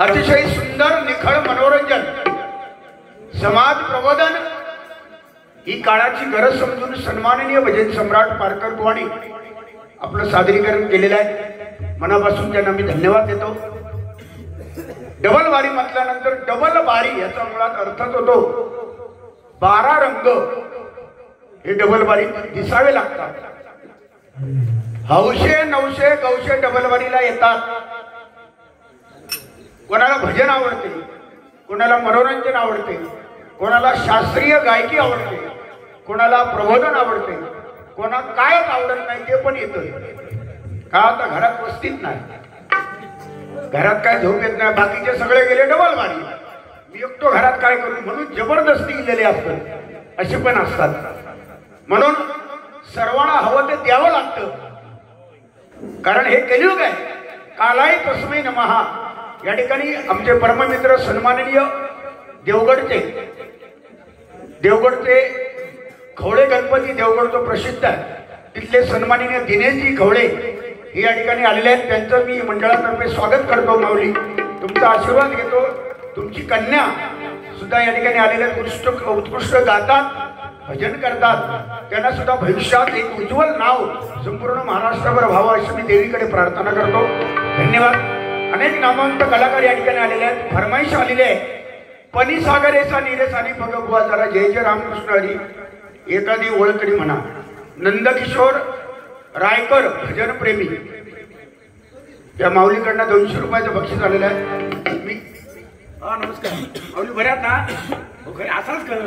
अतिशय सुंदर निखळ मनोरंजन समाज प्रबोधन ही काळाची गरज समजून सन्माननीय भजन सम्राट पारकर बुवानी आपलं सादरीकरण केलेलं आहे। मनापासून त्यांना मी धन्यवाद देतो। डबल बारी म्हटल्यानंतर डबल बारी याचा मुळात अर्थच होतो 12 रंग हे डबल बारी दिसावे लागतात। हौशे नवशे गौशे डबल बारीला येतात। कोणाला भजन आवडते, कोणाला मनोरंजन आवडते, कोणाला शास्त्रीय गायकी आवडते, कोणाला प्रबोधन आवडते, कोणा कायच आवडत नाही ते पण येतं। का आता घरात वस्तीत नाही, घरात काय झोप येत नाही, बाकीचे सगळे गेले डबल बारी, मी एकटो घरात काय करू म्हणून जबरदस्ती गेलेले असतात, असे पण असतात। म्हणून सर्वांना हवं ते द्यावं लागतं, कारण हे कलियुग आहे। कालाई तस्मै नमः। या ठिकाणी आमचे परममित्र सन्माननीय देवगडचे खवळे गणपती, देवगड तो प्रसिद्ध आहे, तिथले सन्माननीय दिनेशजी खवळे हे या ठिकाणी आलेले आहेत। त्यांचं मी मंडळातर्फे स्वागत करतो। माऊली तुमचा आशीर्वाद घेतो। तुमची कन्या सुद्धा या ठिकाणी आलेल्या उत्कृष्ट गातात, भजन करतात, त्यांना सुद्धा भविष्यात एक उज्ज्वल नाव संपूर्ण महाराष्ट्रावर व्हावं अशी मी देवीकडे प्रार्थना करतो। धन्यवाद। अनेक नामवंत कलाकार या ठिकाणी आलेले आहेत। फरमाईश आलेली आहे पनी सागरेचा नीरसानी बघ बुवा जरा जय जय रामकृष्ण हरी एखादी ओळख तरी म्हणा। नंदकिशोर रायकर भजन प्रेमी, त्या माऊलीकडनं 200 रुपयाचं बक्षीस आलेलं आहे। मी नमस्कार माऊली, बऱ्यात ना? हो खरे असाच कर।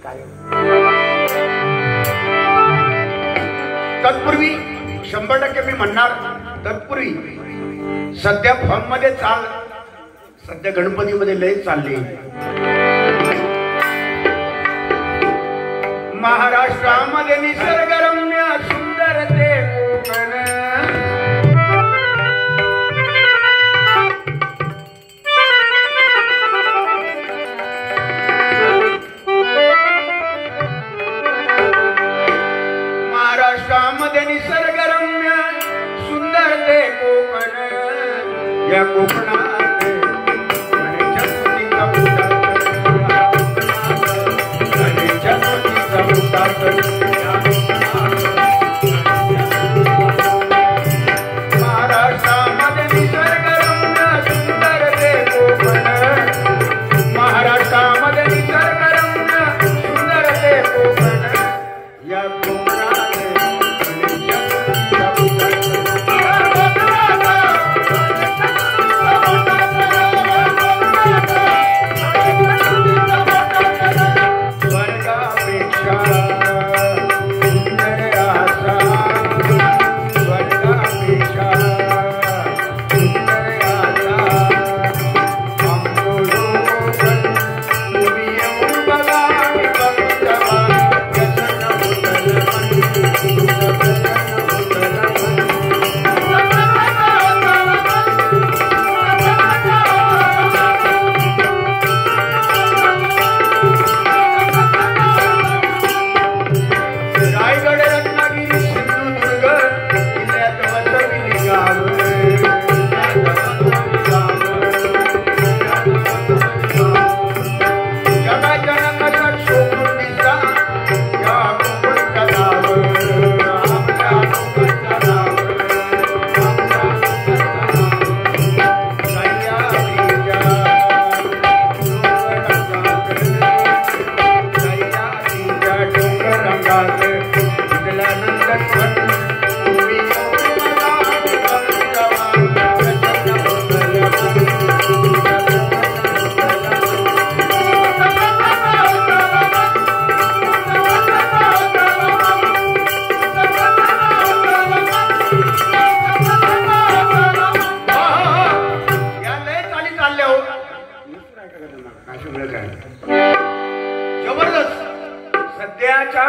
काय तत्पूर्वी 100% मी म्हणणार, तत्पूर्वी सध्या फॉर्म मध्ये सध्या गणपतीमध्ये लय चालले। महाराष्ट्रामध्ये निसर्गरम्य सुंदर ते कोकण, महाराष्ट्रामध्ये निसर्गरम्य सुंदर ते कोकण, या कोकणात महाराष्ट्रामध्ये निसर्गरम्य सुंदर ते कोकण, महाराष्ट्रामध्ये निसर्गरम्य सुंदर ते कोकण, या कोकणात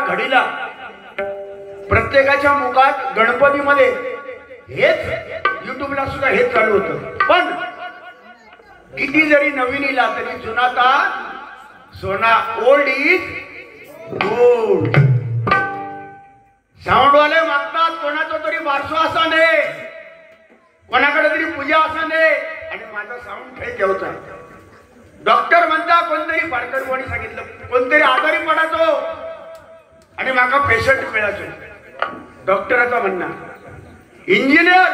घडीला प्रत्येकाच्या मुखात गणपतीमध्ये हेच, युट्यूबला सुद्धा हेच चालू होतं। पण किती जरी नवीन इला तरी जुना ता सोना, ओल्ड इज गोल्ड। कोणतरी आजारी पडायचो आणि माका पेशंट मिळायचो, डॉक्टराचा म्हणणं. इंजिनियर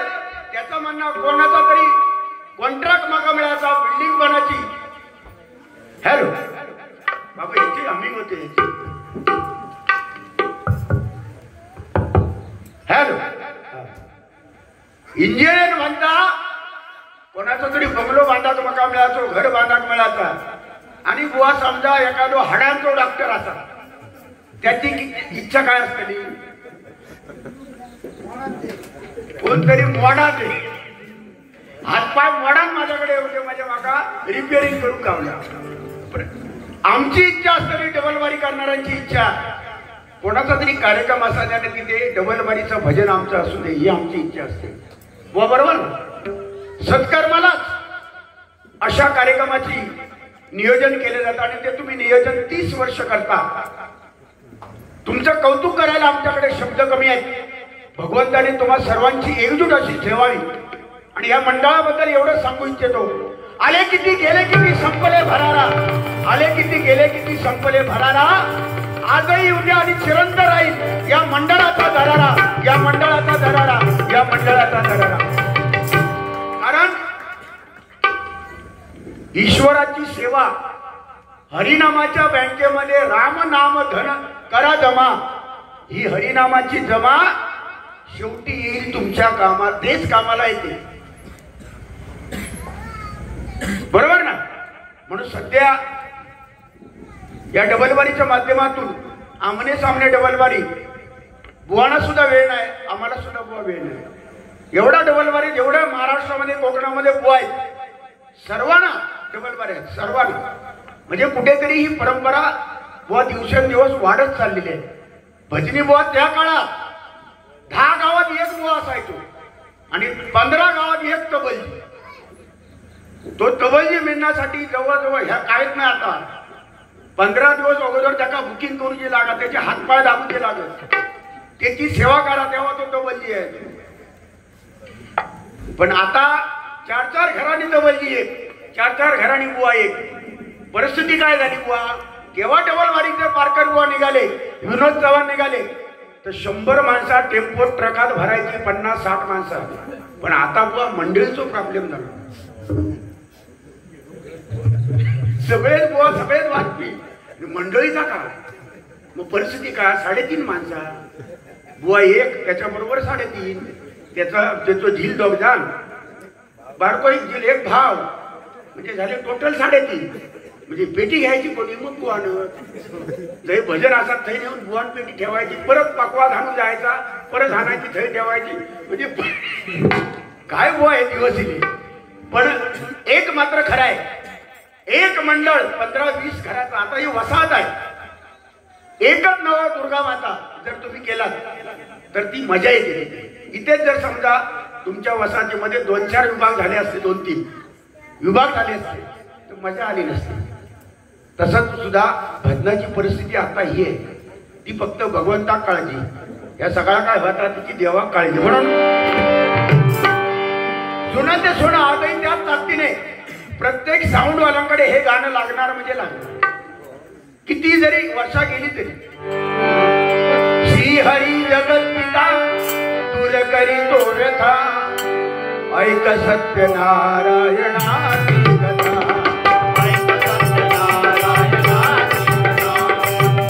त्याचं म्हणणं कोणाचा तरी कॉन्ट्रॅक्ट माका मिळायचा बिल्डिंग बनायची. हॅलो बाबा याची आम्ही होते. हॅलो इंजिनियर म्हणता कोणाचा तरी बंगलो बांधाच मका मिळायचो, घर बांधाक मिळायचा. आणि बुवा समजा एखादो हाडांचो डॉक्टर असा, त्याची इच्छा काय असतली कोणतरी मोडाचे हातपाय मोडान माझ्याकडे होते, माझ्या माका रिपेअरिंग करून गावल्या. आमची इच्छा असतली डबलबारी करणाऱ्यांची इच्छा, कोणाचा तरी कार्यक्रम असा त्याने तिथे डबलबारीचं भजन आमचं असू दे ही आमची इच्छा असते. बुवा बरोबर. सत्कर्मालाच अशा कार्यक्रमाची नियोजन केले जातं आणि ते तुम्ही नियोजन 30 वर्ष करता. तुमचं कौतुक करायला आमच्याकडे शब्द कमी आहेत. भगवंताने तुम्हा सर्वांची एकजूट अशी ठेवावी. आणि या मंडळाबद्दल एवढं सांगू इच्छितो, आले किती गेले किती संपले भरारा, आले किती गेले किती संपले भरारा, आजही उद्या आणि चिरंतन राहील या मंडळाचा दरारा, या मंडळाचा दरारा, या मंडळाचा दरारा. कारण ईश्वराची सेवा हरिनामाच्या बँकेमध्ये राम नाम धन करा जमा, ही हरिनामाची जमा शेवटी येईल तुमच्या कामात, तेच कामाला येते. बरोबर ना. म्हणून सध्या या डबलबारीच्या माध्यमातून आमने सामने डबलबारी, बुवांना सुद्धा वेळ नाही, आम्हाला सुद्धा बुवा वेळ नाही. एवढा डबलबारी जेवढ्या महाराष्ट्रामध्ये कोकणामध्ये बुवा आहेत सर्वांना डबलबारी आहेत, सर्वांना. म्हणजे कुठेतरी ही परंपरा बुवा दिवसेंदिवस वाढत चाललेली आहे. भजनी बुवा त्या काळात 10 गावात एक बुवा असायचो आणि 15 गावात एक तबलजी. तो तबलजी मिळण्यासाठी जवळजवळ ह्या काहीच नाही आता 15 दिवस अगोदर त्याला बुकिंग करूची लागत, त्याचे हातपाय दाबूचे लागत, त्याची सेवा करा तेव्हा तो तबलजी आहे. पण आता 4-4 घरांनी तबलजी एक, 4-4 घरांनी बुवा एक. परिस्थिती काय झाली बुवा, केव्हा डबलबारीचे पारकर बुवा निघाले, विनोद चव्हाण निघाले तर 100 माणसा टेम्पो ट्रकात भरायची, 50-60 माणसं. पण आता बुवा मंडळीचा प्रॉब्लेम झाला, सगळेच बुवा सगळेच वाटली मंडळीचा का. मग परिस्थिती काय, 3.5 माणसा बुवा एक, त्याच्याबरोबर 3.5, त्याचं झील दोघजान, बारको एक झील, एक भाव, म्हणजे झाले टोटल 3.5. म्हणजे पेटी घ्यायची कोणी, मग बुवानं जय भजन असतात थै नेऊन बुवान पेटी ठेवायची, परत पाकवा घालून जायचा, परत हाणायची थै ठेवायची. म्हणजे काय बुवा हे दिवस इले. पण एक मात्र खरं आहे, एक मंडळ 15-20 घराचा, आता ही वसाहत आहे. एकच नवा दुर्गा माता जर तुम्ही केलात तर ती मजा येते. इथेच जर समजा तुमच्या वसाहतीमध्ये 2-4 विभाग झाले असते, 2-3 विभाग झाले असते तर मजा आली नसते. तसंच सुद्धा भजनाची परिस्थिती आता ही आहे, ती फक्त भगवंता काळजी, या सगळ्या काय होता तिची देवा काळजी. म्हणून जुनं ते सोनं आजही त्याच ताकदीने प्रत्येक साऊंडवाल्यांकडे हे गाणं लागणार म्हणजे लागणार, किती जरी वर्षा गेली तरी. श्री हरी जगत पिता दूर करी तोरथा, ऐक सत्यनारायणाची कथा, ऐक सत्यनारायणाची कथा,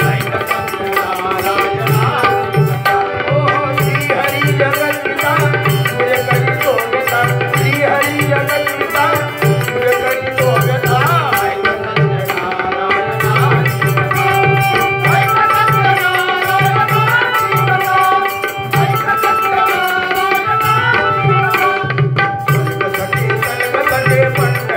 ऐक सत्यनारायणाची कथा. ओ श्री हरी जगत पिता दूर करी तोरथा, श्री हरी जगत पिता दूर करी तोरथा, ऐक सत्यनारायणाची कथा, ऐक सत्यनारायणाची कथा, ऐक सत्यनारायणाची कथा.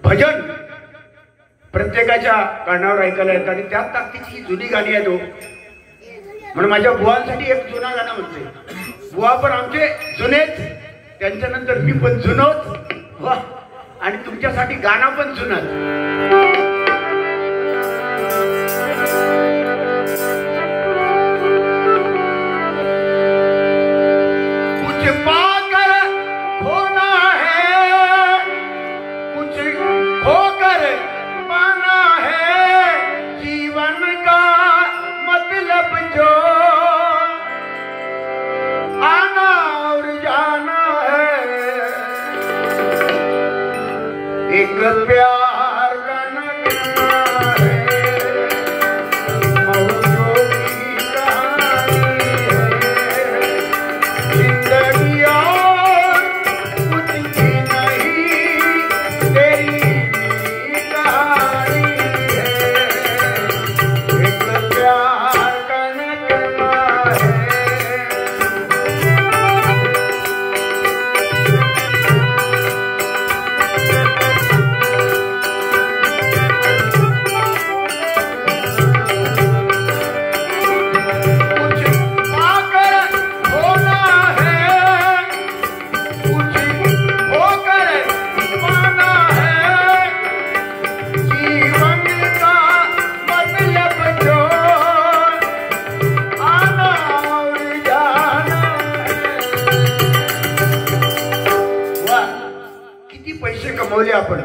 भजन प्रत्येकाच्या कानावर ऐकायला येतं आणि त्यात ताकदीची जुनी गाणी आहेत. म्हणून माझ्या बुवांसाठी एक जुना गाणं म्हणते. बुवा पण आमचे जुनेच, त्यांच्यानंतर मी पण जुनोच. वा, आणि तुमच्यासाठी गाणं पण जुनच. एक प्यार का नगमा है, मौजों की कहानी है, जिंदगी और कुछ भी नहीं, तेरी भी कहानी है। एक प्यार का नगमा है। पैसे कमवले आपण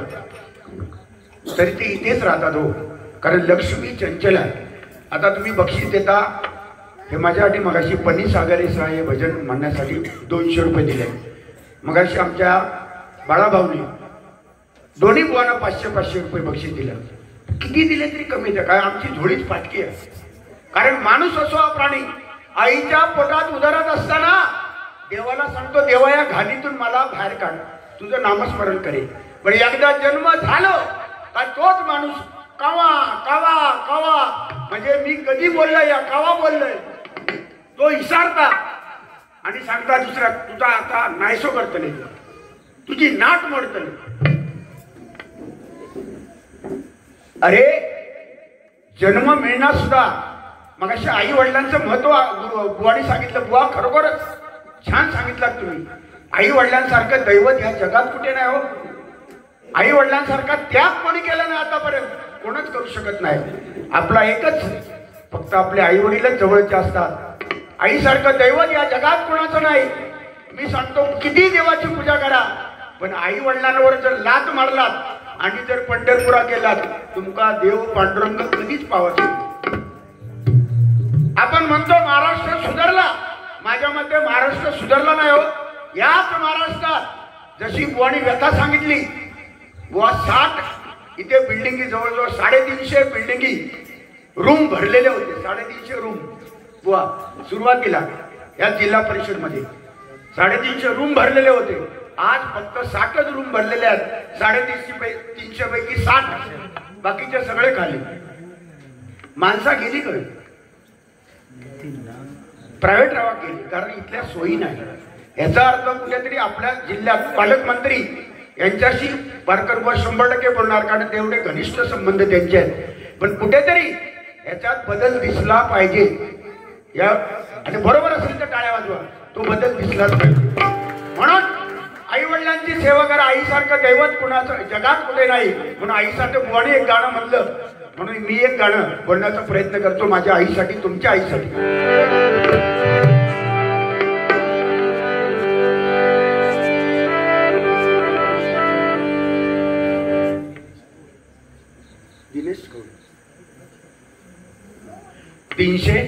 तरी ते इथेच राहतात हो, कारण लक्ष्मी चंचल आहे. आता तुम्ही बक्षीस देता, हे माझ्यासाठी मगाशी पन्नी सागरे सहा हे भजन म्हणण्यासाठी 200 रुपये दिले. मगाशी आमच्या बाळाभाऊनी दोन्ही बुवांना 500-500 रुपये बक्षीस दिलं. किती दिले तरी कमी द्या, काय आमची झोळीच फाटकी आहे. कारण माणूस असो हा प्राणी, आईच्या पोटात उदरात असताना देवाला सांगतो, देवा या घाणीतून मला बाहेर काढ, तुझं नामस्मरण करेल. पण एकदा जन्म झालो का तोच माणूस कावा कावा कावा, म्हणजे मी कधी बोललोय या कावा बोललोय तो इसारता आणि सांगता दुसरा, तुझा आता नाहीसो करतले, तुझी नाट मोडतले. अरे जन्म मिळणार सुद्धा, मग अशा आई वडिलांचं महत्व बुवानी सांगितलं. बुवा खरोखरच छान सांगितलं तुम्ही. आई वडिलांसारखं दैवत ह्या जगात कुठे नाही हो. आई वडिलांसारखा त्याग कोणी केला नाही आतापर्यंत, कोणच करू शकत नाही. आपला एकच, फक्त आपले आई वडीलच जवळचे असतात. आईसारखं दैवत या जगात कोणाचं नाही. मी सांगतो किती देवाची पूजा करा, पण आई वडिलांवर जर लात मारलात आणि जर पंढरपुरा गेलात, तुमका देव पांडुरंग कधीच पावत नाही. आपण म्हणतो महाराष्ट्र सुधारला, माझ्या मते महाराष्ट्र सुधारला नाही हो. याच महाराष्ट्रात जशी बुवानी व्यथा सांगितली, बुवा 60 इथे बिल्डिंगी जवळजवळ 350 बिल्डिंगी रूम भरलेले होते. 350 रूम बुवा सुरुवातीला या जिल्हा परिषद मध्ये 350 रूम भरलेले होते. आज फक्त 60च रूम भरलेले आहेत. 350 पैकी 60, बाकीचे सगळे खाली. माणसा गेली कडे प्रायव्हेट रावा गेली, कारण इथल्या सोयी नाही. याचा अर्थ कुठेतरी आपल्या जिल्ह्यात पालकमंत्री यांच्याशी बारकर बुवा 100% बोलणार, कारण तेवढे घनिष्ठ संबंध त्यांचे आहेत. पण कुठेतरी याच्यात बदल दिसला पाहिजे. या आणि बरोबर असेल तर टाळ्या वाजवा, तो बदल दिसलाच पाहिजे. म्हणून आई वडिलांची सेवा करा. आईसारखं दैवत कुणाचं जगात कुठे नाही. म्हणून आईसाठी बुवानी एक गाणं म्हणलं, म्हणून मी एक गाणं बोलण्याचा प्रयत्न करतो माझ्या आईसाठी, तुमच्या आईसाठी. दिनेश 300,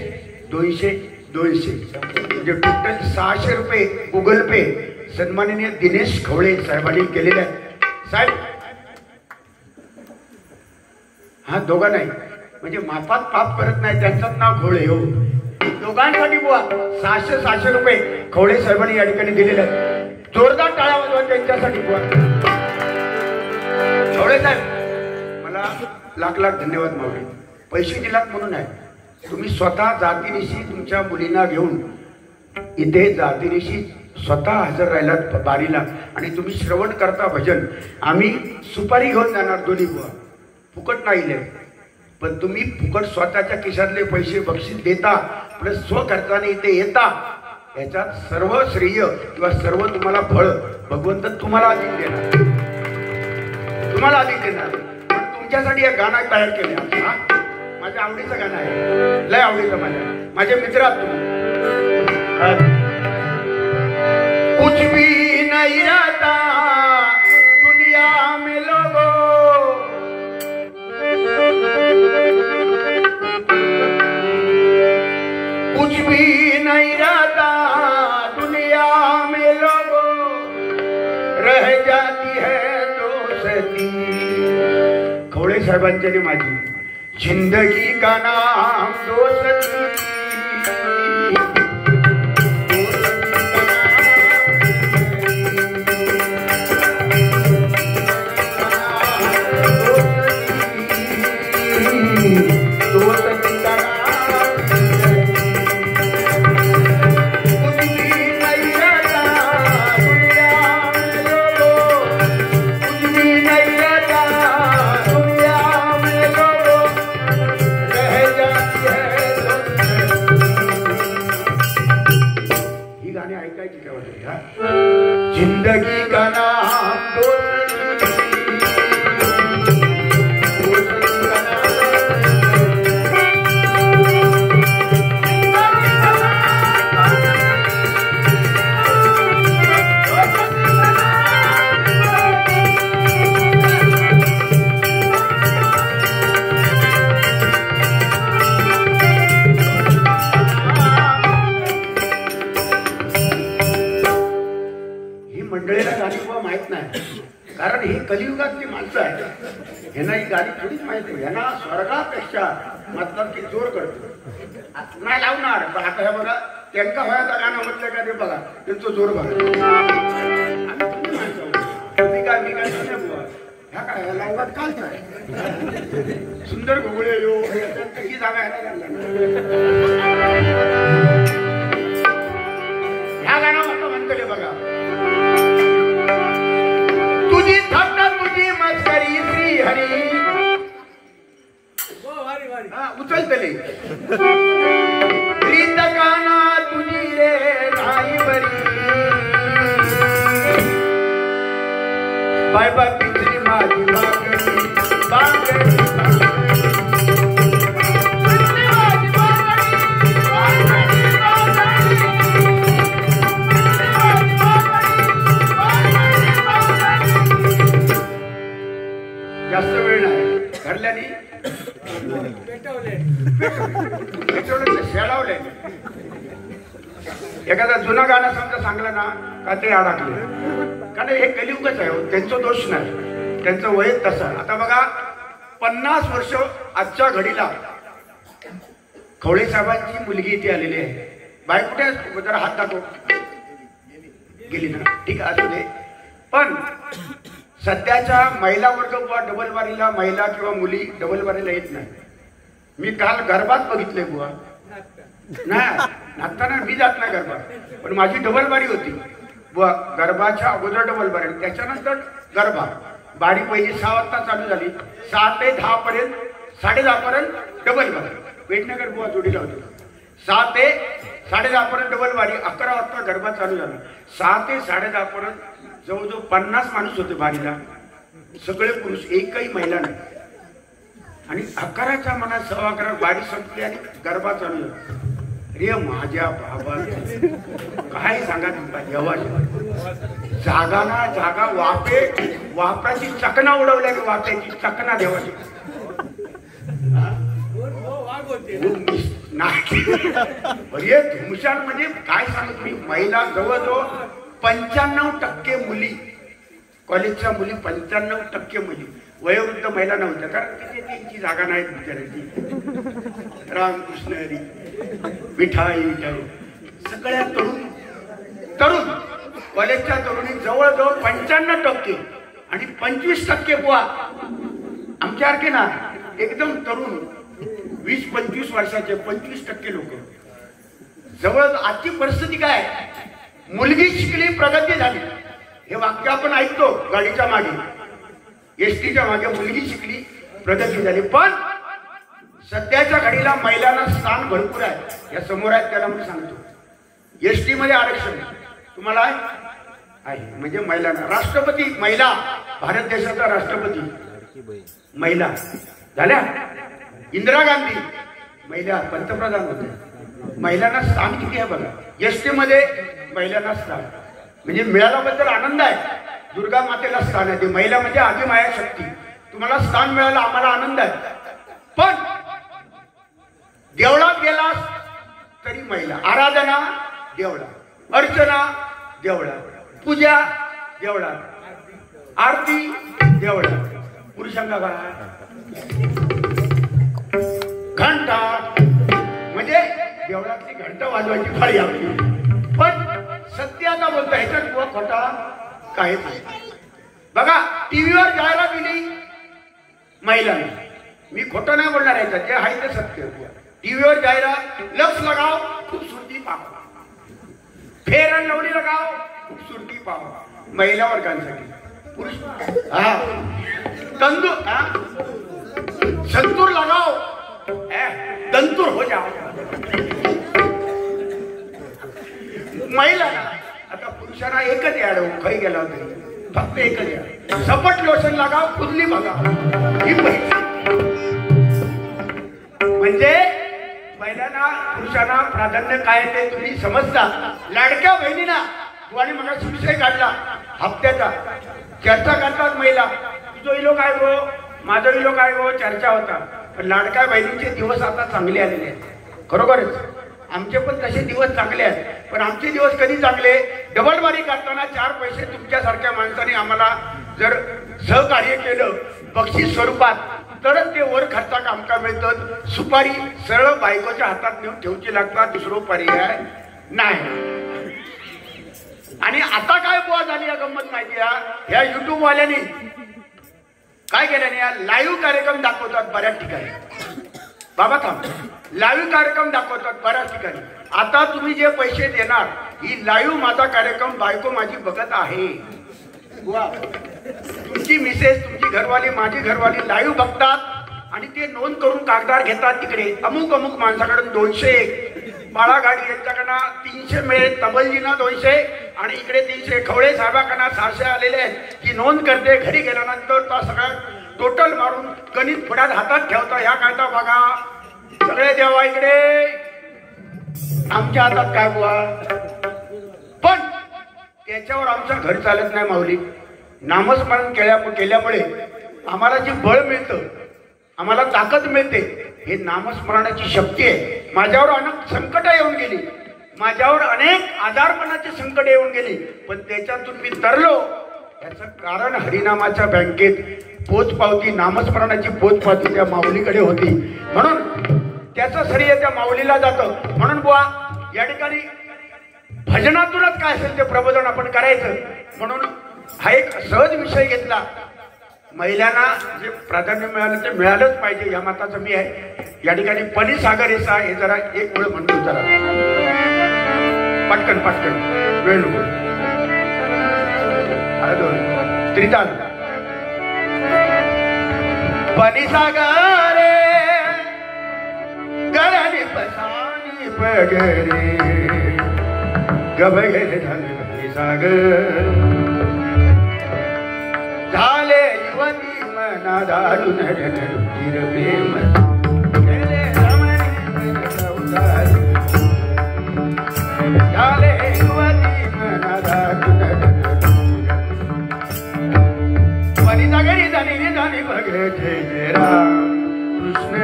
200, 200 म्हणजे टोटल 600 रुपये गुगल पे सन्माननीय दिनेश खवळे साहेबांनी केलेले आहेत. साहेब हा दोघा नाही, म्हणजे मापात पाप करत नाही, त्यांचंच नाव खवळे हो. दोघांसाठी बुवा 600 रुपये खवळे साहेबांनी या ठिकाणी दिलेले आहेत. जोरदार टाळ्या वाजवा त्यांच्यासाठी बुवा. खवळे साहेब मला लाख लाख धन्यवाद मावळे. पैसे दिलात म्हणून आहे. तुम्ही स्वतः जातीनिशी तुमच्या मुलींना घेऊन इथे जातीनिशी स्वतः हजर राहिलात बारीला आणि तुम्ही श्रवण करता भजन. आम्ही सुपारी घेऊन जाणार दोन्ही बुवा, फुकट नाही ले, पण तुम्ही फुकट स्वतःच्या खिशातले पैसे बक्षीस देता प्लस स्वखर्चाने इथे येता. याच्यात सर्व श्रेय किंवा सर्व तुम्हाला फळ भगवंत तुम्हाला अधिक देणार, तुम्हाला अधिक देणार. पण तुमच्यासाठी एक गाणं तयार केले. माझ्या आवडीचं गाणं आहे, लय आवडीचं माझे मित्र आहात तुम्ही. कुछ भी नहीं रहता दुनिया में लोगों, कुछ भी नहीं रहता दुनिया में लोगों, रह जाती है दोस्ती. खवळे साहेबांची माझी जिंदगी का नाम दोस्ती. जिंदगी का नाम दोस्ती, कारण ही कलियुगातली माणसं आहेत. ह्यांना ही गाडी थोडीच माहिती, ह्यांना स्वर्गापेक्षा मतलब की जोर करतो नाही लावणार. पण आता हे बघा, त्यांका व्हायचं गाणं म्हटलं का ते बघा, त्यांचं जोर बघा. तुम्ही काय मी काय बुवा, ह्या काय लावणार कालच आहे. सुंदर घोगळे यो ही जागा ह्या गाणं म्हणतले बघा. तुझी थट्टा तुझी मस्करी श्री हरी उचलतले. प्रीत काना तुझी रे नाही बरी, बाय बाय पितरी माझी बागडी बागडी. जास्त वेळ नाही घरल्यानी शेळावले. एखादा जुनं गाणं समजा सांगलं ना का ते अडकले, कारण हे कलियुगच आहे. त्यांचा दोष नाही, त्यांचं वय तसं. आता बघा 50 वर्ष आजच्या घडीला खवळे साहेबांची मुलगी इथे आलेली आहे. बाय कुठे जरा हात दाखव, गेली ना, ठीक आहे असू दे. पण सध्याच्या महिला वर्ग बुवा डबल बारीला महिला किंवा मुली डबल बारीला येत नाही. मी काल गरबात बघितले बुवा, नाही नाचताना मी जात नाही गरबात, पण माझी डबल बारी होती बुवा. गरबाच्या अगोदर डबल बारी, त्याच्यानंतर गरबा. बारी पहिली 6 वाजता चालू झाली, 6 ते 10 पर्यंत, 10:30 पर्यंत डबल बारी. पेटनगर बुवा जोडीला होती. 6 ते 10:30 पर्यंत डबल बारी. 11 वाजता गरबा चालू झाला. 6 ते 10:30 पर्यंत जवळजवळ 50 माणूस होते बारीला, सगळे पुरुष, एकही महिला नाही. आणि 11च्या मनात 11:15 बारी संपली आणि गरबा चालू झाला. रे माझ्या बाबा काय सांगा तुमचा जेव्हा जागा ना जागा वाफे, वाफ्याची चकना उडवल्या, वाफ्याची चकना देवाची नाही. धुमशान म्हणजे काय सांगत मी, महिला जवळजवळ 95% मुली, कॉलेजच्या मुली 95% मुली, वयोवृद्ध महिला नव्हत्या. कारण तिथे त्यांची जागा नाही बिचारायची. रामकृष्ण हरी विठाई विठाई. सगळ्या तरुण कॉलेजच्या तरुणी जवळजवळ 95% आणि 25% बुवा आमच्यासारखे ना एकदम तरुण 20-25 वर्षाचे 25% लोक. जवळ आजची परिस्थिती काय, मुलगी शिकली प्रगती झाली, हे वाक्य आपण ऐकतो गाडीच्या मागे, एसटीच्या मागे, मुलगी शिकली प्रगती झाली. पण सध्याच्या घडीला महिलांना स्थान भरपूर आहे. या समोर आहेत त्याला मी सांगतो, एसटी मध्ये आरक्षण तुम्हाला आहे, म्हणजे महिलांना. राष्ट्रपती महिला, भारत देशाचा राष्ट्रपती महिला झाल्या. इंदिरा गांधी महिला पंतप्रधान होते. महिलांना स्थान किती आहे बघा. एसटी मध्ये महिलांना स्थान, म्हणजे मिळाल्याबद्दल आनंद आहे. दुर्गा मातेला स्थान आहे, ती महिला म्हणजे आदिमाया शक्ती. तुम्हाला स्थान मिळालं, आम्हाला आनंद आहे. पण देवळात गेलास तरी महिला, आराधना देवळात, अर्चना देवळात, पूजा देवळात, आरती देवळात. पुरुषांना घंटा म्हणजे देवळातली घंटा वाजवायची फाळी आपली. पण सत्य आता बोलता, ह्याच्यात किंवा खोटा काहीच नाही. बघा टीव्हीवर जाहिरात दिली महिलांनी, मी खोटं नाही बोलणार, याच्यात जे आहे ते सत्य. टीव्हीवर जाहिरात, लक्ष लगाव खूबसूरती पाव, फेर अँड लवली लगाव खूबसूरती पाव, महिला वर्गांसाठी. पुरुष हा संतूर लगाव दंतूर हो जाओ. महिलांना आता पुरुषांना एकच याड खाई गेला होता, फक्त एकच याड. सपट लोशन लगाव खुदली बघा, ही म्हणजे महिलांना पुरुषांना प्राधान्य काय ते तुम्ही समजता. लाडक्या बहिणींना आणि मला विषय काढला हप्त्याचा, चर्चा करतात महिला, तुझं इलो काय गो, माझं इलो काय गो, चर्चा होता. पण लाडक्या बहिणींचे दिवस आता चांगले आलेले आहेत. खरोखरच आमचे पण तसे दिवस चांगले आहेत. पण आमचे दिवस कधी चांगले, डबलबारी करताना 4 पैसे तुमच्यासारख्या माणसाने आम्हाला जर सहकार्य केलं बक्षीस स्वरूपात, तरच ते वर खर्चा कामका मिळतं. सुपारी सरळ बायकोच्या हातात नेऊन ठेवची लागतात, दुसरं पर्याय नाही. आणि आता काय बुवा झाली या गंमत माहिती आहे, ह्या युट्यूब वाल्यांनी काय केल्याने या लाईव्ह कार्यक्रम दाखवतात बऱ्याच ठिकाणी. बाबा थांब, लाईव्ह कार्यक्रम दाखवतात बऱ्याच ठिकाणी. आता तुम्ही जे पैसे देणार, ही लाईव्ह माझा कार्यक्रम बायको माझी बघत आहे. तुमची मिसेस, तुमची घरवाली, माझी घरवाली लाईव्ह बघतात आणि ते नोंद करून कागदार घेतात. तिकडे अमुक अमुक माणसाकडून 200, बाळागाडी यांच्याकडनं 300 मिळेल, तबलजीना 200 आणि इकडे 300, खवळे साहेबांकडनं 600 आलेले आहेत. की नोंद करते, घरी गेल्यानंतर तो सगळं टोटल मारून गणित पुढ्यात हातात ठेवता. ह्या कायदा बघा सगळे देवा इकडे, आमच्या हातात काय बुवा. पण त्याच्यावर आमचं घर चालत नाही माऊली. नामस्मरण केल्यामुळे आम्हाला जे बळ मिळतं, आम्हाला ताकद मिळते, हे नामस्मरणाची शक्ती आहे. माझ्यावर अनेक संकट येऊन गेली, माझ्यावर अनेक आजारपणाचे संकट येऊन गेली, पण त्याच्यातून मी तरलो. याचं कारण हरिनामाच्या बँकेत पोचपावती, नामस्मरणाची पोचपावती त्या माऊलीकडे होती. म्हणून त्याचं श्रेय त्या माऊलीला जातं. म्हणून बुवा या ठिकाणी भजनातूनच काय असेल ते प्रबोधन आपण करायचं. म्हणून हा एक सहज विषय घेतला. महिलांना जे प्राधान्य मिळालं ते मिळालंच पाहिजे या मताचं मी आहे. या ठिकाणी पली सागर येसा हे जरा एक वेळ म्हणतो, जरा पटकन पटकन वेळ नको. त्रिताल पली सागर गळाली पसानी पगरे गबगले झाले सागर झाले युवती मना दारुण ढिर प्रेम झाले युवती मना दारुण परी जागरी जाणी जाणी बघ जय जय राम कृष्ण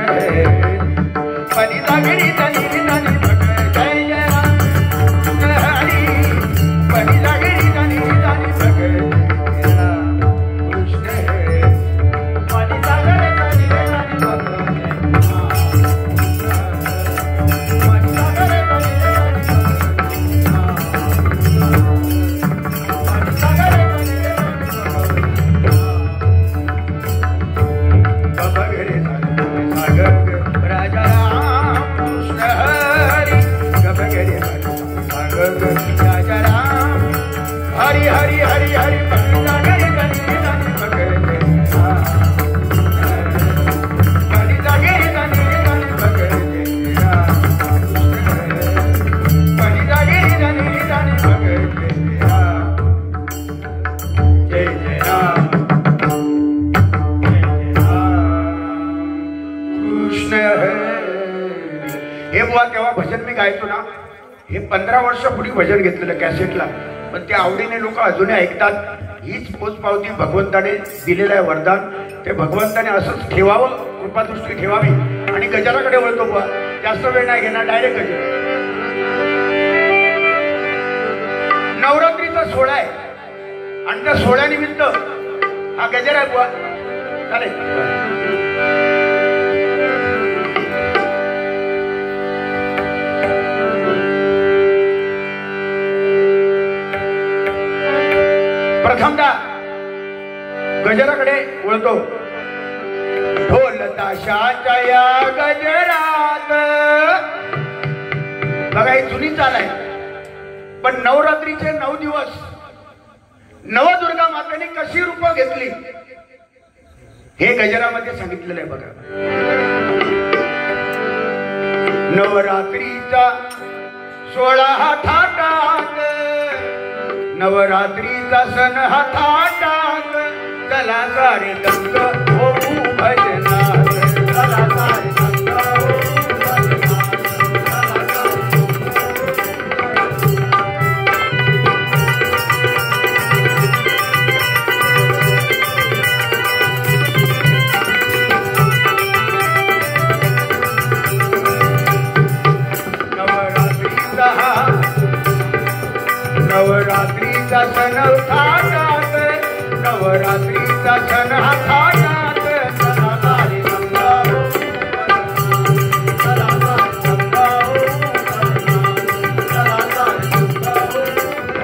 परी जागरी जाणी जाणी बघ जय जय राम हरी परी जागरी जाणी जाणी बघ राजा राम कृष्ण हे बुवा तेव्हा भजन मी गायचो ना, हे 15 वर्षापूर्वी भजन घेतलेलं कॅसेटला, पण ते आवडीने लोक अजूनही ऐकतात. हीच पोचपावती भगवंताने दिलेलं आहे वरदान. ते भगवंताने असंच ठेवावं, कृपादृष्टी ठेवावी. आणि गजराकडे वळतो बुवा, जास्त वेळ नाही घेणार, डायरेक्ट गजर. नवरात्रीचा सोहळा आहे आणि त्या सोहळ्यानिमित्त हा गजर आहे बुवा. चालेल. प्रथमतः गजराकडे वळतो. ढोल ताशाच्या या गजरात, बघा ही जुनी चाल आहे, पण नवरात्रीचे 9 दिवस नवदुर्गा मातेने कशी रूप घेतली हे गजरामध्ये सांगितलेलं आहे. बघा, नवरात्रीचा सोहळा हा थाटात, नवरात्रीचा सण हा थाटात, चला सारे दंग होऊ भजनात, चला सारे दंग होऊ नवरात्रीचा सण थाटात, नवरात्रीचा सण हा थाटात, चला सारे दंग होऊ भजनात, चला सारे दंग होऊ भजनात, चला सारे दंग होऊ भजनात.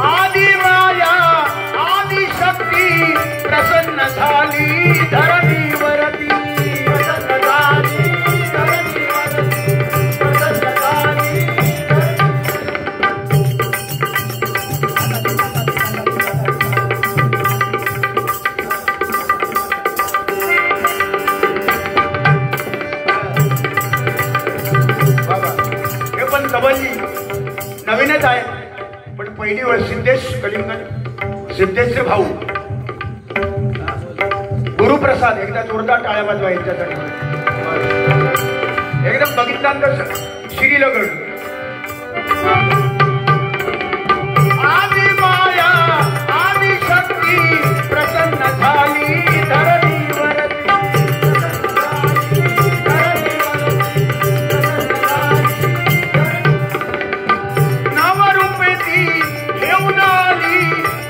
आदि माया आदि शक्ती प्रसन्न झाली धरणीवरती, प्रसन्न झाली धरणीवरती, प्रसन्न झाली. नवीनच आहे, पण पहिली वेळ सिद्धेश कलिंगड, सिद्धेशचे भाऊ गुरुप्रसाद, एकदा जोरदार टाळ्या वाजवा यांच्यासाठी. एकदम बघितल्यानंतर श्रीलगड. आदि माया आदि शक्ती प्रसन्न झाली धरणीवरती,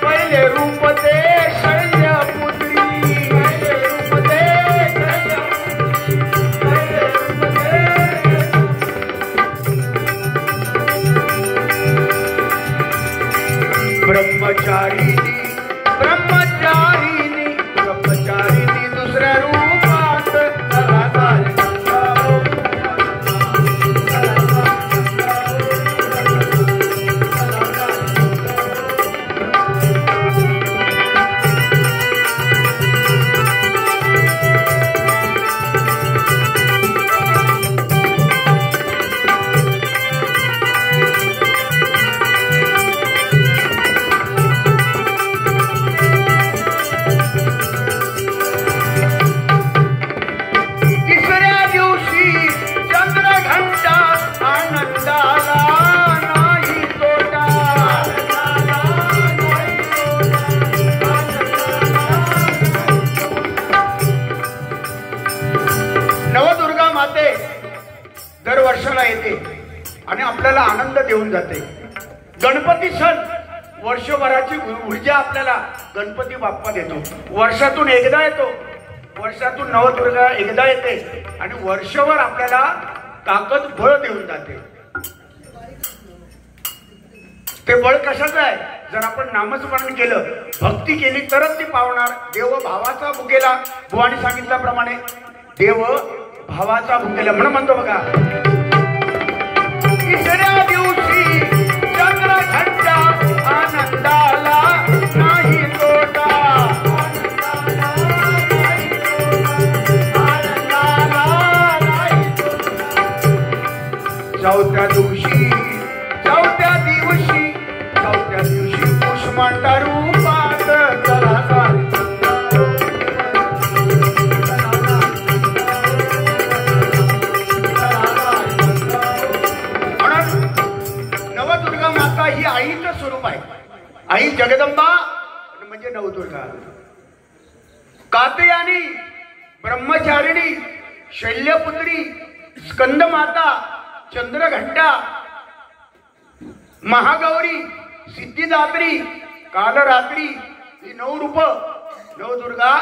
पहिले रूप ते शैल्यपुत्री, पहिले रूप ते ब्रह्मचारिणी, ब्रह्मचारिणी, ब्रह्मचारिणी दुसऱ्या रूपात, चला सारे दंग होऊ भजनात, चला सारे दंग होऊ भजनात, चला दर वर्षाला येते आणि आपल्याला आनंद देऊन जाते. गणपती सण वर्षभराची ऊर्जा आपल्याला गणपती बाप्पा देतो. वर्षातून एकदा येतो, वर्षातून नवदुर्गा एकदा येते आणि वर्षभर आपल्याला ताकद बळ देऊन जाते. ते बळ कशाचं आहे? जर आपण नामस्मरण केलं, भक्ती केली तरच ती पावणार. देव भावाचा भुकेला, भुवानी सांगितल्याप्रमाणे देव भावाचा भुकेला म्हणतो बघा. तिसऱ्या दिवशी चंद्रघंटा आनंदाला नाही तोटा, आनंदाला नाही तोटा. चौथ्या दिवशी कुष्मांडा रूपात चला सारे कात्यायनी, ब्रह्मचारिणी, शैल्यपुत्री, स्कंदमाता, चंद्रघंटा, महागौरी, सिद्धिदात्री, कालरात्री, ही 9 रूप, नवदुर्गा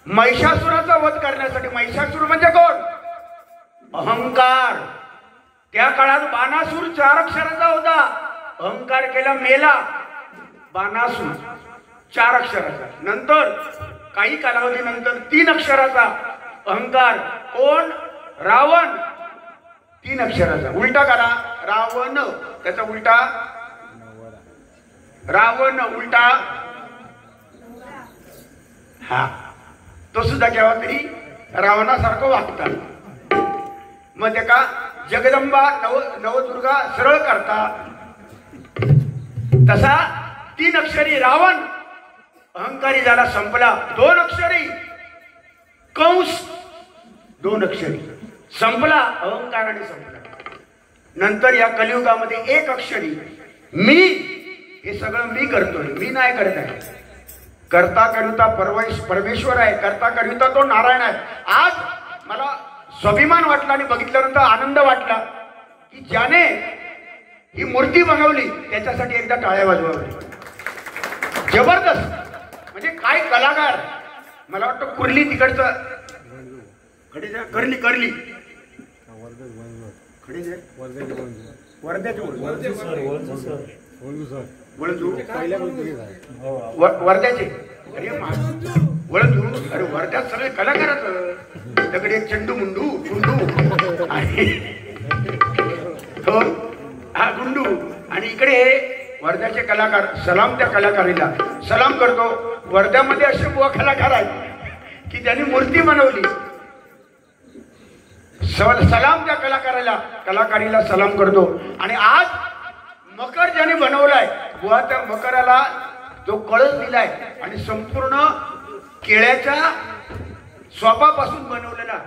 महिषासुराचा वध करण्यासाठी. महिषासुर म्हणजे कोण? अहंकार. त्या काळात बाणासूर 4 अक्षराचा होता. अहंकार केला, मेला. बाणासूर 4 अक्षराचा. नंतर काही कालावधीनंतर 3 अक्षराचा अहंकार. कोण? रावण. 3 अक्षराचा. उलटा करा, रावण. त्याचा उलटा रावण, उलटा हा. तो सुद्धा केव्हा तरी रावणासारखं वागतात. मग त्या का जगदंबा नवदुर्गा सरळ करता. तसा 3 अक्षरी रावण अहंकारी झाला, संपला. 2 अक्षरी कंस, 2 अक्षरी संपला. अहंकाराने संपला. नंतर या कलियुगामध्ये 1 अक्षरी मी. हे सगळं मी करतोय, मी नाही करत आहे. करता करिता परमेश्वर आहे. करता करिता तो नारायण आहे. आज मला स्वाभिमान वाटला आणि बघितल्यानंतर आनंद वाटला की ज्याने ही मूर्ती बनवली त्याच्यासाठी एकदा टाळ्या वाजवावी. जबरदस्त. म्हणजे काय कलाकार. मला वाटतं कुर्ली तिकडचं करली करली वर्ध्याचे. अरे वळजू. अरे वर्ध्यात सगळे कलाकारच. त्याकडे चंडू मुंडू गुंडू आणि हा गुंडू. आणि इकडे वर्ध्याचे कलाकार. सलाम त्या कलाकारीला सलाम करतो. वर्ध्यामध्ये असे बुवा कलाकार आहेत की त्यांनी मूर्ती बनवली. सलाम त्या कलाकारीला सलाम करतो. आणि आज मकर ज्याने बनवलाय बुवा, त्या मकराला जो कळस दिलाय आणि संपूर्ण केळ्याच्या स्वपापासून बनवलेला.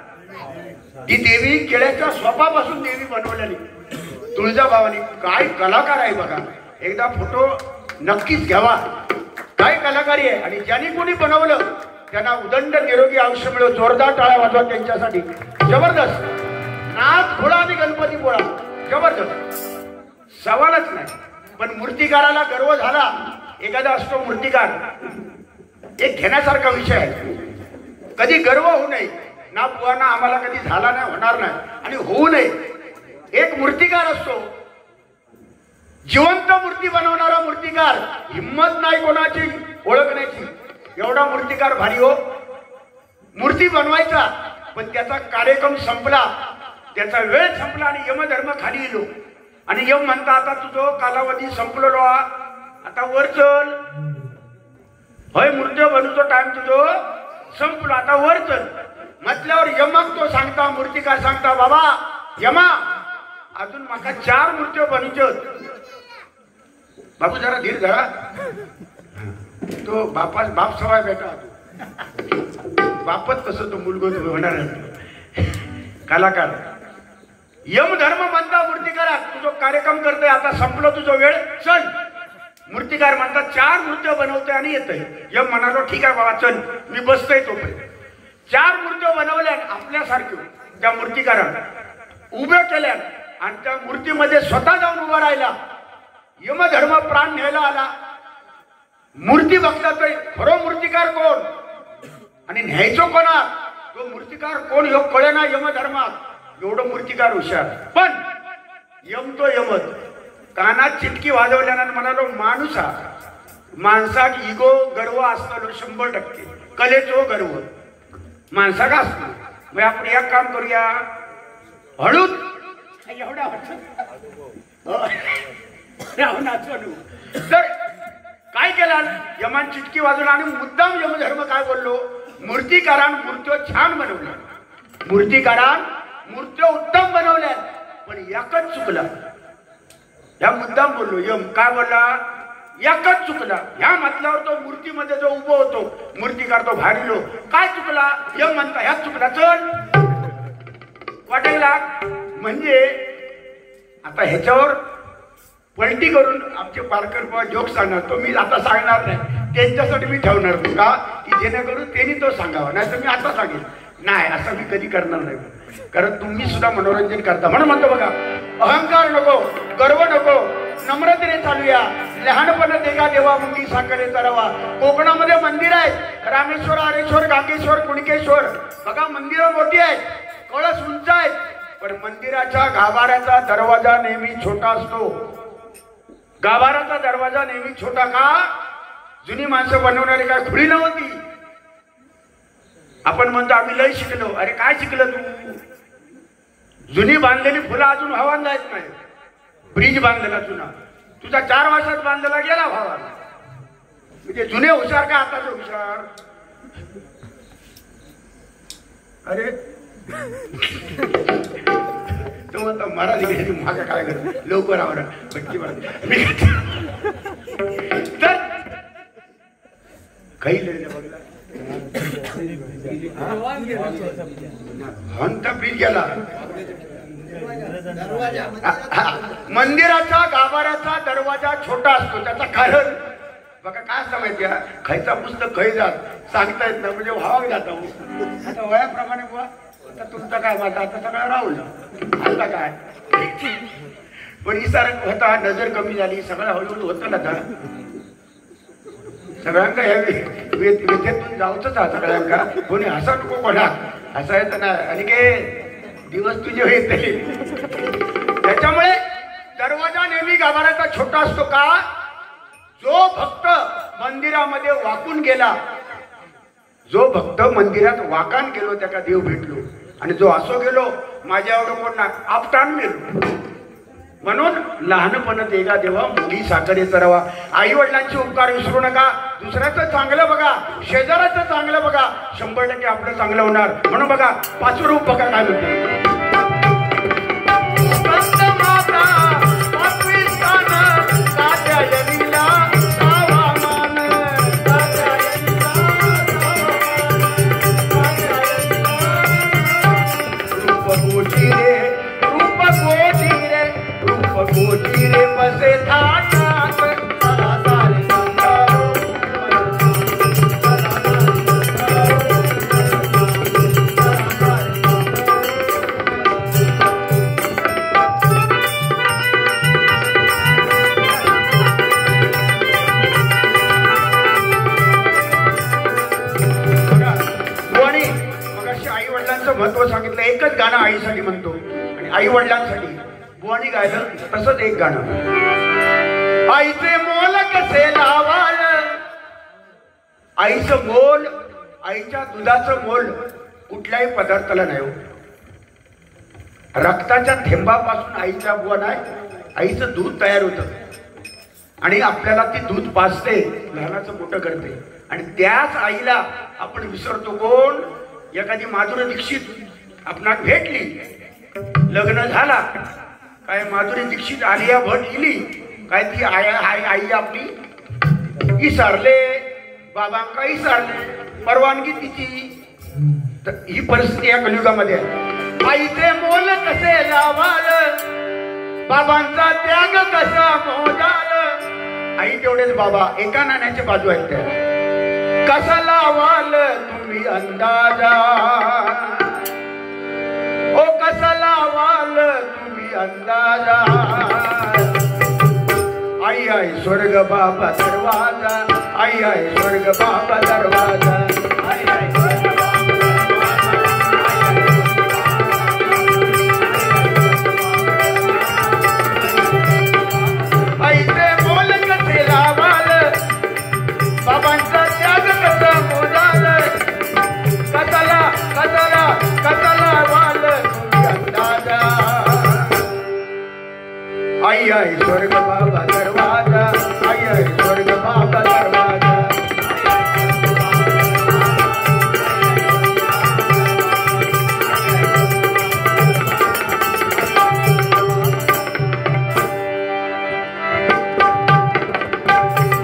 ती देवी केळ्याच्या स्वपापासून देवी बनवलेली तुळजाभवानी. काय कलाकार आहे बघा. एकदा फोटो नक्कीच घ्यावा. काय कलाकारी आहे. आणि ज्यांनी कोणी बनवलं त्यांना उदंड निरोगी आयुष्य मिळो. जोरदार टाळ्या वाजवा त्यांच्यासाठी. जबरदस्त. नाच खोळा आणि गणपती पोळा. जबरदस्त. सवालच नाही. पण मूर्तिकाराला गर्व झाला. एखादा असतो मूर्तिकार, एक घेण्यासारखा विषय आहे. कधी गर्व होऊ नये. ना बुवांना आम्हाला कधी झाला नाही, होणार नाही आणि होऊ नये. एक मूर्तिकार असतो, जिवंत मूर्ती बनवणारा मूर्तिकार. हिम्मत नाही कोणाची ओळखण्याची. एवढा मूर्तिकार भारी हो. मूर्ती बनवायचा पण त्याचा कार्यक्रम संपला, त्याचा वेळ संपला आणि यमधर्म खाली येलो. आणि यम म्हणता आता तुझं कालावधी संपलेलो, आता वर चल. होय, मूर्ती बनवतो टाइम तुझं संपलो, आता वर चल म्हटल्यावर यमक तो सांगता, मूर्तिकार सांगता, बाबा यमा अजून माका 4 मूर्त्यो बनवच्यात. बाबू जरा धीर धरा. तो बाप सवाय बेटा. बापच कसं तो मुलगा होणार कलाकार. यम धर्म म्हणता मूर्तिकारा तुझं कार्यक्रम करतोय, आता संपलो तुझं वेळ, चल. मूर्तिकार म्हणतात 4 मूर्त्या बनवतोय आणि येतोय. यम म्हणालो ठीक आहे बाबा चल, मी बसतोय तोपर्यंत. 4 मूर्त्या बनवल्या आपल्यासारख्या त्या मूर्तिकारानं उभ्या केल्या आणि त्या मूर्तीमध्ये स्वतः जाऊन उभा राहिला. यमधर्म प्राण न्यायला आला. मूर्ती बघतात खरो मूर्तिकार कोण आणि न्यायचो कोणा, तो मूर्तिकार कोण ह्यो कळेना यमधर्मात. एवढं मूर्तिकार हुशार. पण यम तो यमत. कानात चिटकी वाजवल्यानं म्हणालो माणूस हा, माणसाक इगो गर्व असतो 100%. कलेचो गर्व माणसाक असतो. मग आपण एक काम करूया, हळूच एवढा तर काय केला, यमान चिटकी वाजवला आणि मुद्दाम यमधर्म काय बोललो, मूर्तिकारान मूर्त्यो छान बनवल्या, मूर्तिकारान मूर्त्या उत्तम बनवल्या, पण एकच चुकला. या मुद्दाम बोललो. यम काय बोलला, एकच चुकला. ह्या म्हटल्यावर तो मूर्तीमध्ये जो उभो होतो मूर्तिकार तो भारीलो. काय चुकला, यम म्हणता ह्याच चुकला, चल वाटायला. म्हणजे आता ह्याच्यावर पलटी करून आमचे पालकर बाबा जोक सांगणार, तो मी आता सांगणार नाही, त्यांच्यासाठी मी ठेवणार का की जेणेकरून त्यांनी तो सांगावा, नाही तर मी आता सांगेन. नाही, असं मी कधी करणार नाही, कारण तुम्ही सुद्धा मनोरंजन करता. म्हणून म्हणतो बघा, अहंकार नको, गर्व नको, नम्रतेने चालूया. लहानपण देगा देवा मुंगी साखरेचा रवा. कोकणामध्ये मंदिर आहेत, रामेश्वर, हरेश्वर, गांगेश्वर, कुणकेश्वर. बघा मंदिरं मोठी आहेत, कळस उंच आहेत, पण मंदिराच्या गाभाऱ्याचा दरवाजा नेहमी छोटा असतो. गाभाऱ्याचा दरवाजा नेहमी छोटा का? जुनी माणसं बनवणारी काय खुली नव्हती. आपण म्हणतो आम्ही लय शिकलो. अरे काय शिकलं तू? जुनी बांधलेली फुलं अजून हवान जायच नाही. ब्रिज बांधलेला जुना, तुझा 4 वर्षात बांधलेला गेला भावा. म्हणजे जुने हुशार का आताचे हुशार? अरे तो म्हणतो मराठी मागा काय करत लवकर आवरा भटकी तर काही बघला हंता ब्रिज गेला. मंदिराचा गाभाऱ्याचा दरवाजा छोटा असतो, त्याचा कारण बघा काय असतं माहिती आहे? खायचा पुस्तक खै जात सांगता येत ना, म्हणजे व्हावा जाता. आता वयाप्रमाणे बुवा आता तुमचं काय, माझा आता सगळं राहुल आता काय. पण इसार होता, नजर कमी झाली, सगळं हळूहळू होतं ना. सगळ्यांका ह्या व्यथेतून जाऊच सगळ्यांका. कोणी हसा नको, कोणा हसायचं ना. आणि के दिवस तुझे येते. त्याच्यामुळे दरवाजा नेहमी गाभाऱ्याचा छोटा असतो का? जो भक्त मंदिरामध्ये वाकून गेला, जो भक्त मंदिरात वाकान गेलो त्याका देव भेटलो. आणि जो असो गेलो माझ्या एवढं कोण ना आपटान मेलो. म्हणून लहानपण देगा देवा मुंगी साखरेचा रवा. आई वडिलांचे उपकार विसरू नका. दुसऱ्याचं चांगलं बघा, शेजाऱ्याचं चांगलं बघा, 100% आपलं चांगलं होणार. म्हणून बघा 5 रूप बघा काय म्हणतात. महत्व सांगितलं. एकच गाणं आईसाठी म्हणतो आणि आई वडिलांसाठी बुवानी गायलं तसंच एक गाणं. आईचे मोल कसे लावाल. आईचं मोल, आईच्या दुधाचं मोल कुठल्याही पदार्थाला नाही हो. रक्ताच्या थेंबापासून आईचा बुवा नाही, आईचं दूध तयार होतं आणि आपल्याला ती दूध पाजते, लहानाचं मोठं करते. आणि त्याच आईला आपण विसरतो. कोण? एखादी माधुरी दीक्षित आपणास भेटली, लग्न झाला, काय माधुरी दीक्षित आलिया भट इली, काय ती आई आपली विसरले, बाबांका विसरले, परवानगी तिची. तर ही परिस्थिती या कलियुगामध्ये आहे. आईचे मोल कसे लावाल, बाबांचा त्याग कसा मोजाल. आई तेवढेच बाबा, एका नाण्याच्या बाजू आहेत त्या. कसा लावाल तुम्ही अंदाजा, ओ कसा लावाल तुम्ही अंदाजा. आई आई स्वर्ग बाबा दरवाजा, आई आई स्वर्ग बाबा दरवाजा, आई आई स्वर्ग आईचे मोल कसे लावाल, बाबांचा त्याग कसा मोजाल. कसाला कसाला कसाला वाल तुम्ही अंदाजा. आई आई स्वर्ग बाबा दरवाजा, आई आई स्वर्ग बाबा दरवाजा.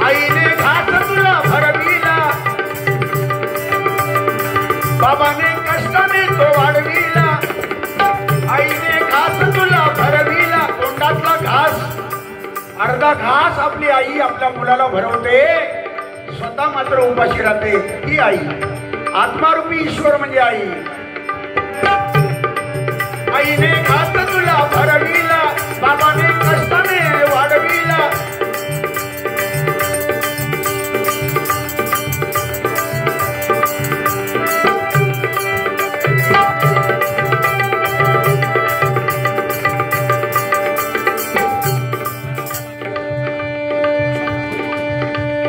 आईने घास तुला भरविला, बाबाने कष्टाने तो वाढविला. आईने घास तुला भरविला, तोंडातला घास अर्धा घास आपली आई आपल्या मुलाला भरवते, स्वतः मात्र उपाशी राहते. ही आई आत्मारूपी ईश्वर म्हणजे आई. आईने घात तुला भरविला, बाबाने कष्टाने वाढविला.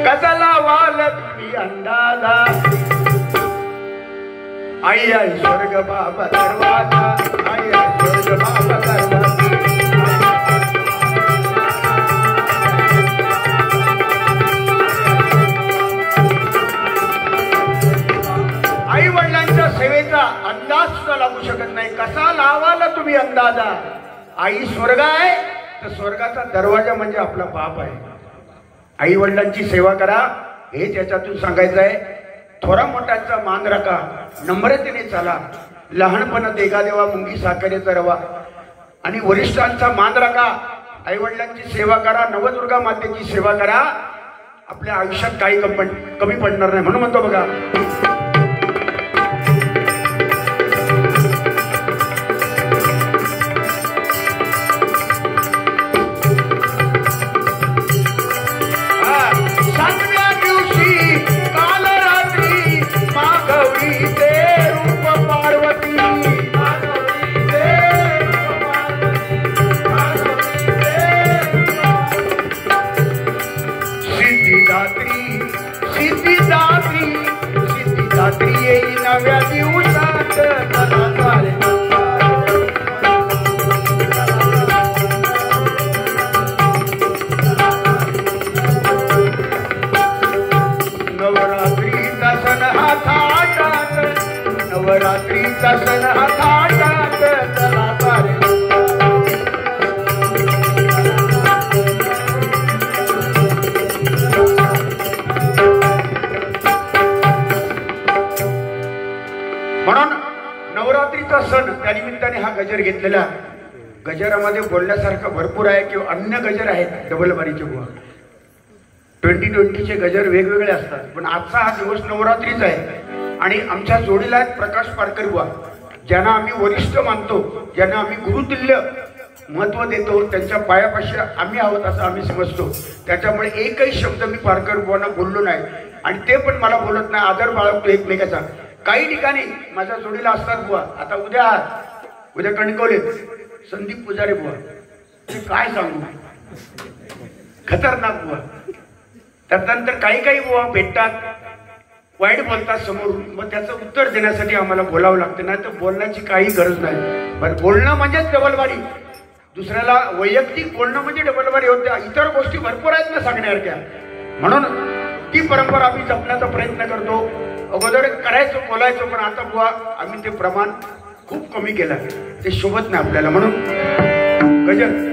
गजला वाल तुम्ही अंदाजा, आई आई स्वर्ग बाबा दरवाजा, आई आई स्वर्ग बाबा दरवाजा. आई वडिलांच्या सेवेचा अंदाज सुद्धा लागू शकत नाही. कसा लावाला तुम्ही अंदाजा. आई स्वर्ग आहे तर स्वर्गाचा दरवाजा म्हणजे आपला बाप आहे. आई वडिलांची सेवा करा हे त्याच्यातून सांगायचं आहे. थोरा मोठ्यांचा मान राखा, नम्रतेने चाला, लहानपण देगा देवा मुंगी साखरेचा रवा. आणि वरिष्ठांचा मान राखा, आई वडिलांची सेवा करा, नवदुर्गा मातेची सेवा करा. आपल्या आयुष्यात काही कमी पडणार नाही. म्हणून म्हणतो बघा, नव्या दिवसात नवरात्रीचा सण हा थाटात, नवरात्रीचा सण हा थाटात चला सारे. म्हणून नवरात्रीचा सण त्यानिमित्ताने हा गजर घेतलेला. गजरामध्ये बोलण्यासारखं भरपूर आहे किंवा अन्य गजर आहेत डबलबारीचे बुवा. 2020चे गजर वेगवेगळे असतात, पण आजचा हा दिवस नवरात्रीचा आहे. आणि आमच्या जोडीला आहेत प्रकाश पारकर बुवा, ज्यांना आम्ही वरिष्ठ मानतो, ज्यांना आम्ही गुरुतुल्य महत्व देतो. त्यांच्या पायापाशी आम्ही आहोत असं आम्ही समजतो. त्याच्यामुळे एकही शब्द मी पारकर बुवांना बोललो नाही आणि ते पण मला बोलत नाही. आदर बाळगतो एकमेकाचा. काही ठिकाणी माझ्या जोडीला असतात बुवा. आता उद्या कणकवलीत संदीप पुजारी बुवा, ते काय सांगू, खतरनाक बुवा. त्यानंतर काही बुवा भेटतात, वाईट बोलतात समोरून, मग त्याचं उत्तर देण्यासाठी आम्हाला बोलावं लागतं. नाही तर बोलण्याची काही गरज नाही. पण बोलणं म्हणजेच डबलबारी. दुसऱ्याला वैयक्तिक बोलणं म्हणजे डबलबारी होते. इतर गोष्टी भरपूर आहेत ना सांगण्यासारख्या. म्हणून ती परंपरा आम्ही जपण्याचा प्रयत्न करतो. अगोदर करायचं बोलायचं, पण आता बुवा आम्ही ते प्रमाण खूप कमी केलं. ते शोभत नाही आपल्याला. म्हणून गजर